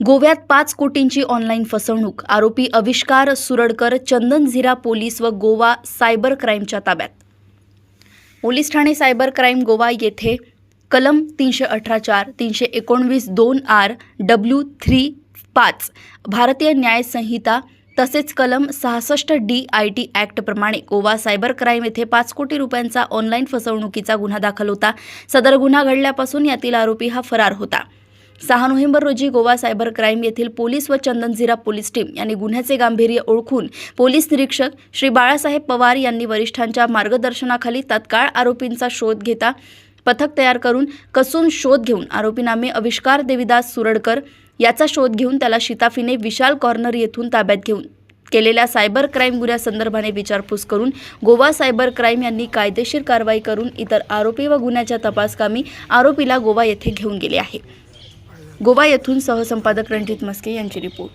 गोव्यात 5 कोटींची ऑनलाईन फसवणूक. आरोपी आविष्कार सुरडकर चंदनझिरा पोलीस व गोवा सायबर क्राईमच्या ताब्यात. Police Thane cyber crime Goa येथे कलम 318(4), 319(2)R, W3(5) भारतीय न्याय संहिता तसेच कलम 66D IT ॲक्ट प्रमाणे गोवा सायबर क्राईम येथे 5 कोटी रुपयांचा ऑनलाईन फसवणुकीचा गुन्हा दाखल होता. सदर गुन्हा घडल्यापासून यातील आरोपी हा फरार होता. 6 नोव्हेंबर रोजी गोवा सायबर क्राईम येथील पोलीस व चंदनझिरा पोलीस टीम यांनी गुन्ह्याचे गांभीर्य ओळखून पोलीस निरीक्षक श्री बाळासाहेब पवार यांनी वरिष्ठांच्या मार्गदर्शनाखाली तत्काळ आरोपींचा शोध घेता पथक तयार करून कसून शोध घेऊन आरोपी नामे आविष्कार देविदास सुरडकर याचा शोध घेऊन त्याला शिताफीने विशाल कॉर्नर येथून ताब्यात घेऊन केलेल्या सायबर क्राईम गुन्ह्यासंदर्भाने विचारपूस करून गोवा सायबर क्राईम यांनी कायदेशीर कारवाई करून इतर आरोपी व गुन्ह्याच्या तपासकामी आरोपीला गोवा येथे घेऊन गेले आहे. गोवा येथून सहसंपादक रणजित मस्के यांची रिपोर्ट.